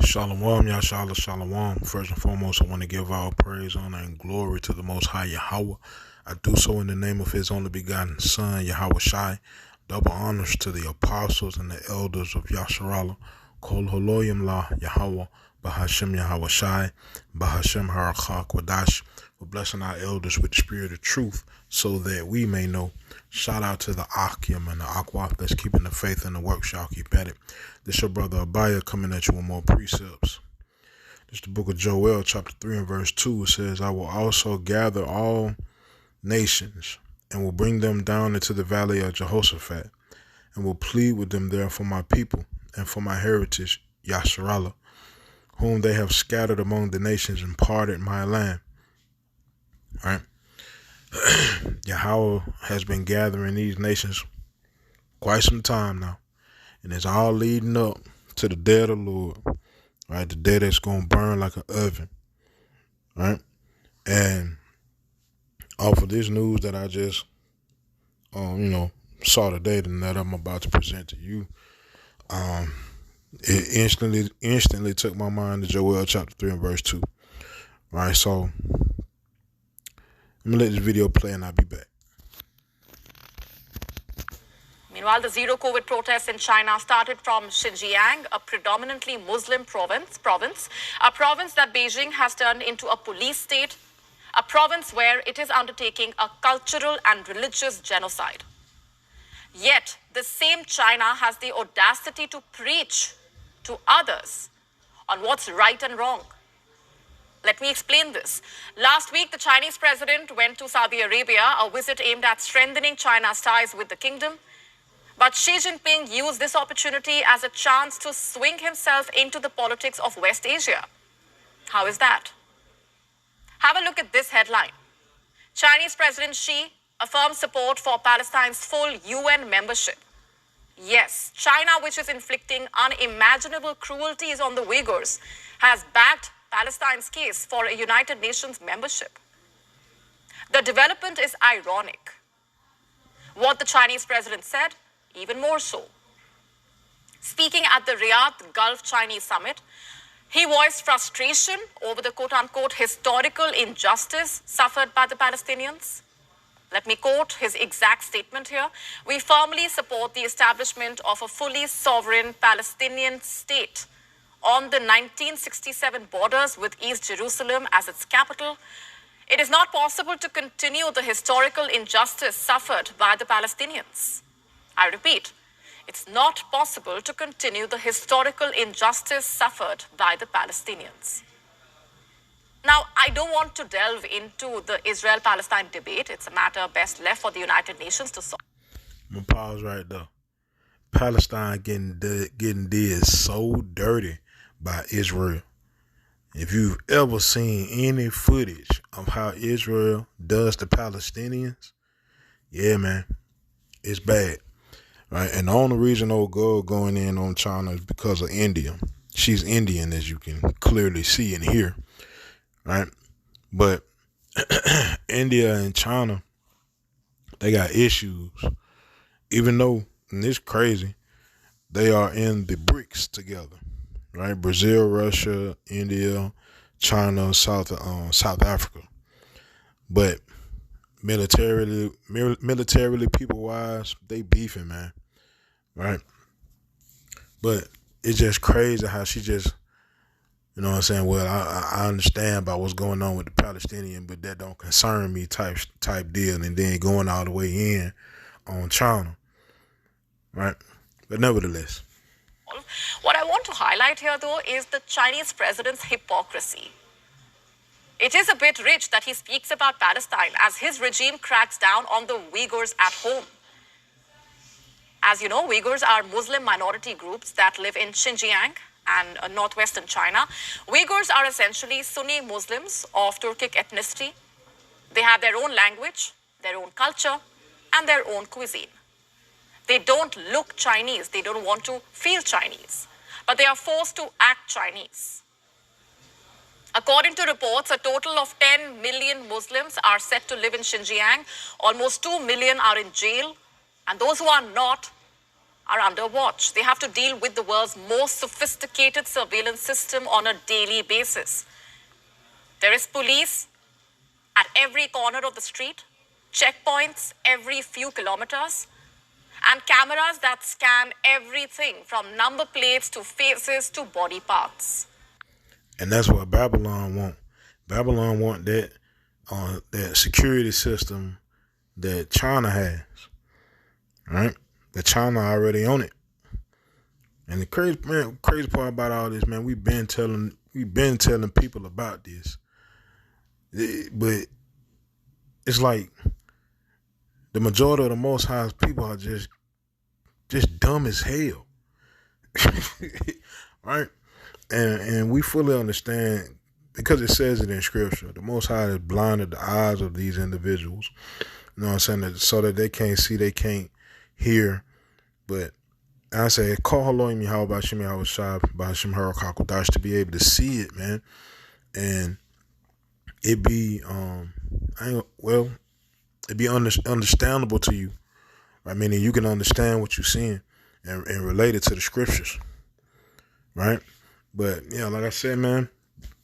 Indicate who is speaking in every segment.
Speaker 1: Shalom, Yashala Shalom. First and foremost, I want to give all praise, honor, and glory to the Most High Yahweh. I do so in the name of His only begotten Son, Yahweh Shai. Double honors to the apostles and the elders of Yasharallah. Kol Holoyim La Yahweh, Bahashem Yahweh Shai, Bahashem Harakha Kwadash, for blessing our elders with the spirit of truth so that we may know. Shout out to the Akim and the Akwaf that's keeping the faith and the work shall keep at it. This your brother Abaya coming at you with more precepts. This the book of Joel, chapter 3 and verse 2. It says, I will also gather all nations and will bring them down into the valley of Jehoshaphat and will plead with them there for my people and for my heritage, Yasharallah, whom they have scattered among the nations and parted my land. All right. Yahweh has been gathering these nations quite some time now. And it's all leading up to the day of the Lord. Right? The day that's going to burn like an oven. Right? And off of this news that I just, saw today and that I'm about to present to you, it instantly took my mind to Joel chapter 3 and verse 2. Right? So, I'm going to let this video play and I'll be back.
Speaker 2: Meanwhile, the zero-COVID protests in China started from Xinjiang, a predominantly Muslim province, a province that Beijing has turned into a police state, a province where it is undertaking a cultural and religious genocide. Yet, the same China has the audacity to preach to others on what's right and wrong. Let me explain this. Last week, the Chinese president went to Saudi Arabia, a visit aimed at strengthening China's ties with the kingdom. But Xi Jinping used this opportunity as a chance to swing himself into the politics of West Asia. How is that? Have a look at this headline. Chinese President Xi affirms support for Palestine's full UN membership. Yes, China, which is inflicting unimaginable cruelties on the Uyghurs, has backed Palestine's case for a United Nations membership. The development is ironic. What the Chinese president said, even more so. Speaking at the Riyadh Gulf Chinese Summit, he voiced frustration over the quote-unquote historical injustice suffered by the Palestinians. Let me quote his exact statement here. We firmly support the establishment of a fully sovereign Palestinian state on the 1967 borders with East Jerusalem as its capital. It is not possible to continue the historical injustice suffered by the Palestinians. I repeat, it's not possible to continue the historical injustice suffered by the Palestinians. Now, I don't want to delve into the Israel-Palestine debate. It's a matter best left for the United Nations to solve.
Speaker 1: I'm going to pause right there. Palestine getting did so dirty by Israel. If you've ever seen any footage of how Israel does the Palestinians, yeah, man, it's bad. Right? And the only reason old girl going in on China is because of India. She's Indian, as you can clearly see and hear. Right? But India and China, they got issues. Even though, and it's crazy, they are in the BRICS together. Right? Brazil, Russia, India, China, South Africa. But militarily, people-wise, they beefing, man. Right? But it's just crazy how she just, you know what I'm saying? Well, I understand about what's going on with the Palestinian, but that don't concern me type deal, and then going all the way in on China. Right? But nevertheless.
Speaker 2: What I want to highlight here, though, is the Chinese president's hypocrisy. It is a bit rich that he speaks about Palestine as his regime cracks down on the Uyghurs at home. As you know, Uyghurs are Muslim minority groups that live in Xinjiang and northwestern China. Uyghurs are essentially Sunni Muslims of Turkic ethnicity. They have their own language, their own culture, and their own cuisine. They don't look Chinese. They don't want to feel Chinese. But they are forced to act Chinese. According to reports, a total of 10 million Muslims are set to live in Xinjiang. Almost 2 million are in jail. And those who are not are under watch. They have to deal with the world's most sophisticated surveillance system on a daily basis. There is police at every corner of the street, checkpoints every few kilometers, and cameras that scan everything from number plates to faces to body parts.
Speaker 1: And that's what Babylon want. Babylon want that security system that China has, right? That China already own it. And the crazy part about all this, man, we've been telling people about this, but it's like the majority of the Most High people are just dumb as hell, right? And we fully understand, because it says it in Scripture, the Most High has blinded the eyes of these individuals. You know what I'm saying? So that they can't see, they can't hear. But I say, call Elohim Yahweh Bashim Yahweh Shai Bashim Harachakodash to be able to see it, man. And it be understandable to you. I mean, you can understand what you're seeing and relate it to the scriptures, right? But yeah, like I said, man,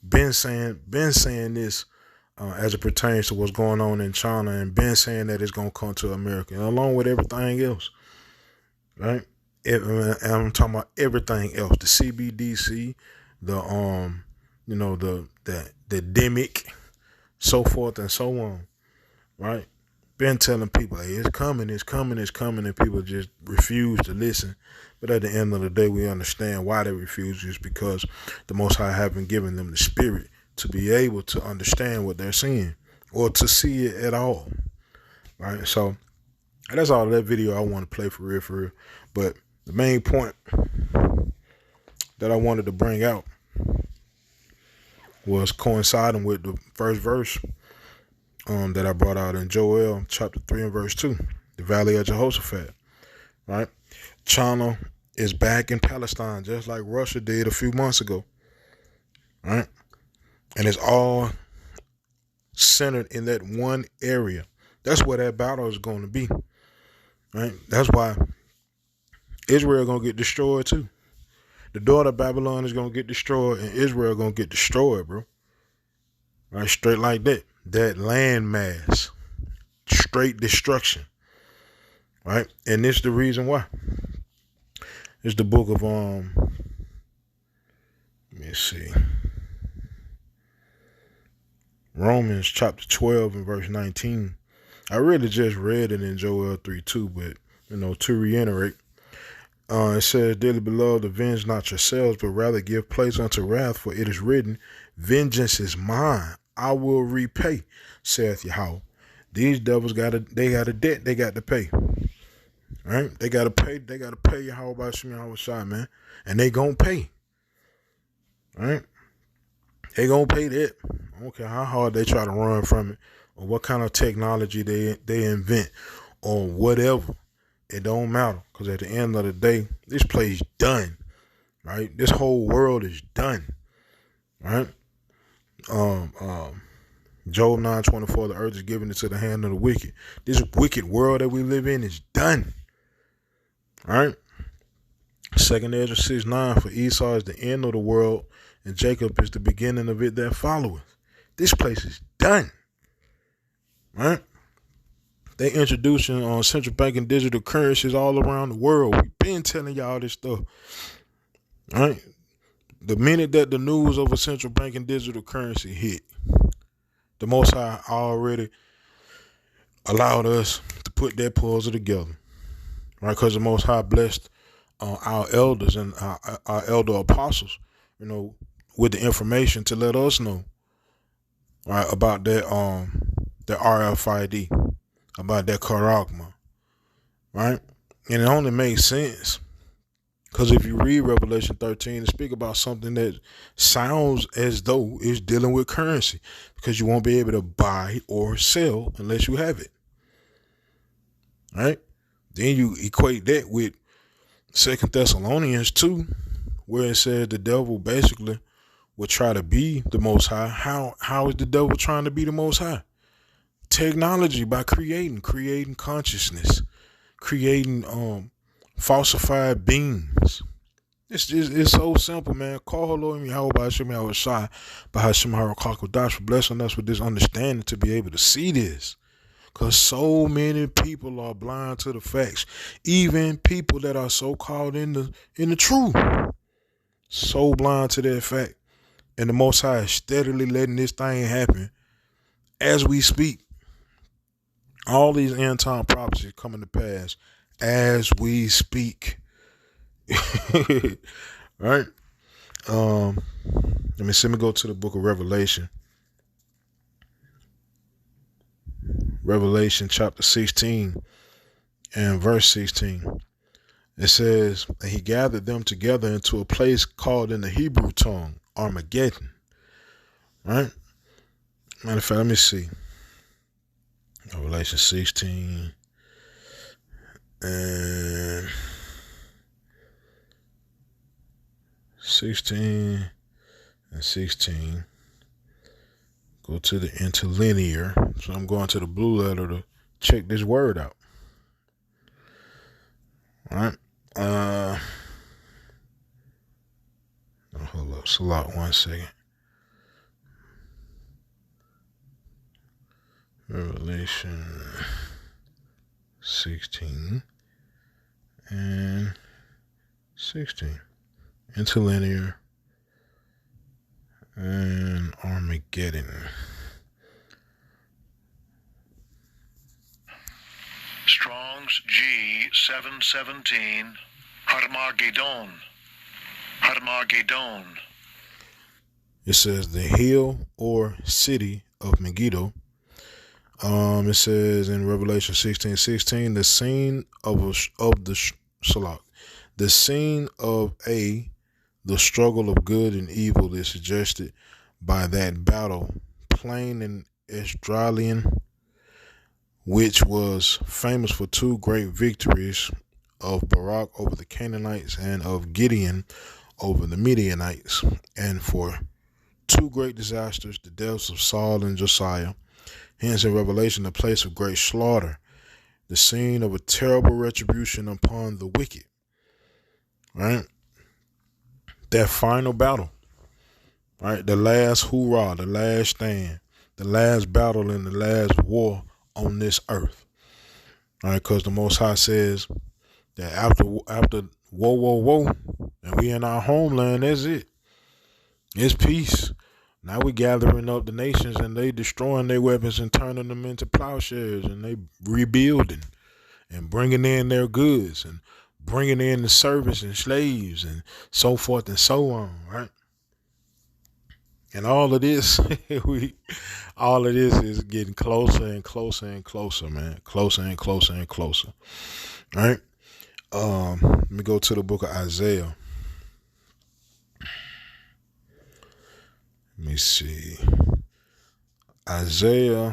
Speaker 1: been saying this as it pertains to what's going on in China, and been saying that it's gonna come to America, and along with everything else, right? And I'm talking about everything else, the CBDC, the demic, so forth and so on, right? Been telling people, hey, it's coming, and people just refuse to listen. But at the end of the day, we understand why they refuse, is because the Most High haven't given them the spirit to be able to understand what they're seeing or to see it at all, right? So that's all that video I want to play for real. But the main point that I wanted to bring out was coinciding with the first verse that I brought out in Joel chapter 3 and verse 2, the Valley of Jehoshaphat, right? China is back in Palestine just like Russia did a few months ago, right? And it's all centered in that one area. That's where that battle is going to be, right? That's why Israel going to get destroyed too. The daughter of Babylon is going to get destroyed, and Israel going to get destroyed, bro. Right? Straight like that. That land mass. Straight destruction. Right? And this is the reason why. It's the book of, let me see. Romans chapter 12 and verse 19. I really just read it in Joel 3:2, but, to reiterate, it says, dearly beloved, avenge not yourselves, but rather give place unto wrath, for it is written, vengeance is mine, I will repay, saith Yahweh. These devils got a debt they got to pay. Right? They gotta pay Yahweh by Shem Yahweh Shai, man. And they gonna pay. Right? They gonna pay that. I don't care how hard they try to run from it, or what kind of technology they invent, or whatever. It don't matter, because at the end of the day, this place done, right? This whole world is done, right? Job 9:24, the earth is given into the hand of the wicked. This wicked world that we live in is done, right? 2 Ezra 6:9, for Esau is the end of the world, and Jacob is the beginning of it that followeth. This place is done, right? They introducing central bank and digital currencies all around the world. We've been telling y'all this stuff, right? The minute that the news of a central bank and digital currency hit, the Most High already allowed us to put that puzzle together, right? Because the Most High blessed our elders and our elder apostles, with the information to let us know, right, about that RFID. About that charagma, right? And it only makes sense because if you read Revelation 13, it speaks about something that sounds as though it's dealing with currency, because you won't be able to buy or sell unless you have it, right? Then you equate that with 2 Thessalonians 2, where it says the devil basically will try to be the Most High. How is the devil trying to be the Most High? Technology, by creating consciousness, creating falsified beans. It's so simple, man. Call Lord Yahweh Hashem Yahweh Shai by Hashem Harakakadash for blessing us with this understanding to be able to see this. Because so many people are blind to the facts. Even people that are so called in the truth. So blind to that fact. And the Most High is steadily letting this thing happen as we speak. All these end time prophecies coming to pass as we speak. Right? Let me go to the book of Revelation. Revelation chapter 16 and verse 16. It says, and he gathered them together into a place called in the Hebrew tongue Armageddon. Right? Matter of fact, let me see. Revelation 16 and 16 and 16. Go to the interlinear. So I'm going to the blue letter to check this word out. All right. Hold up. Salat 1 second. Revelation 16 and 16. Interlinear and Armageddon.
Speaker 3: Strong's G717. Armageddon. Armageddon.
Speaker 1: It says the hill or city of Megiddo. It says in Revelation 16:16, the scene the scene of the struggle of good and evil is suggested by that battle, plain in Esdraelon, which was famous for two great victories of Barak over the Canaanites and of Gideon over the Midianites, and for two great disasters, the deaths of Saul and Josiah. Hence in Revelation, the place of great slaughter, the scene of a terrible retribution upon the wicked. Right? That final battle. Right? The last hoorah, the last stand, the last battle and the last war on this earth. All right, because the Most High says that after whoa, and we in our homeland, that's it. It's peace. Now we gathering up the nations and they destroying their weapons and turning them into plowshares, and they rebuilding and bringing in their goods and bringing in the servants and slaves and so forth and so on, right? And all of this, is getting closer and closer and closer, man. Closer and closer and closer. All right. Let me go to the book of Isaiah. Let me see. Isaiah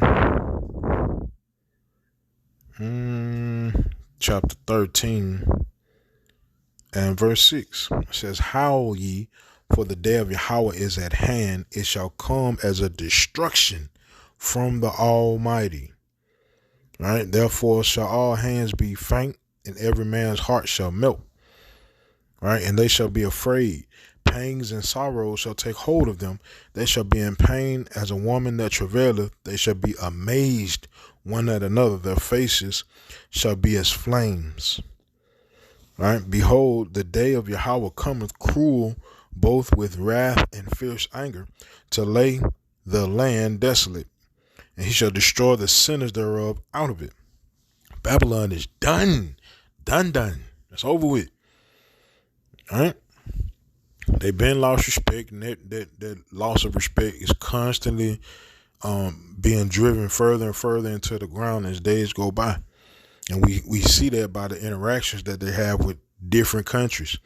Speaker 1: chapter 13 and verse 6. It says, howl ye, for the day of Yahweh is at hand. It shall come as a destruction from the Almighty. Right? Therefore shall all hands be faint, and every man's heart shall melt. Right? And they shall be afraid. Pangs and sorrows shall take hold of them. They shall be in pain as a woman that travaileth. They shall be amazed one at another. Their faces shall be as flames. Right? Behold, the day of Yahweh cometh cruel, both with wrath and fierce anger, to lay the land desolate, and he shall destroy the sinners thereof out of it. Babylon is done. Done. It's over with. All right? They've been lost respect, and that loss of respect is constantly being driven further and further into the ground as days go by. And we see that by the interactions that they have with different countries.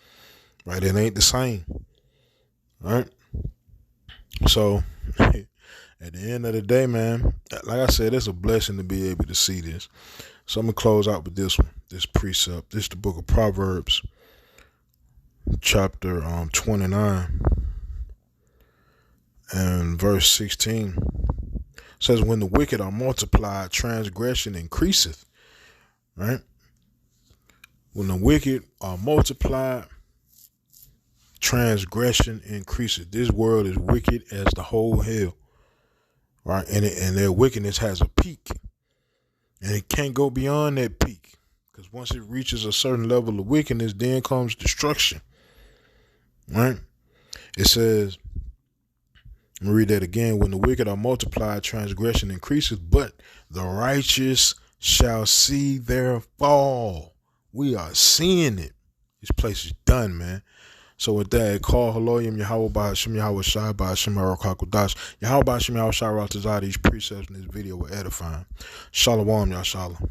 Speaker 1: Right? It ain't the same. Right? So at the end of the day, man, like I said, it's a blessing to be able to see this. So I'm going to close out with this one, this precept. This is the book of Proverbs, chapter 29 and verse 16. It says, when the wicked are multiplied, transgression increaseth. Right? When the wicked are multiplied, transgression increases. This world is wicked as the whole hell, right? And their wickedness has a peak, and it can't go beyond that peak, because once it reaches a certain level of wickedness, then comes destruction, right? It says, let me read that again. When the wicked are multiplied, transgression increases, but the righteous shall see their fall. We are seeing it. This place is done, man. So with that, call Haloyim Yahweh Ba'Hashem Yahweh Shai Ba'Hashem Harokakudash Yahweh Ba'Hashem Yahweh Shai Ratazah. These precepts in this video were edifying. Shalom, Yashalom.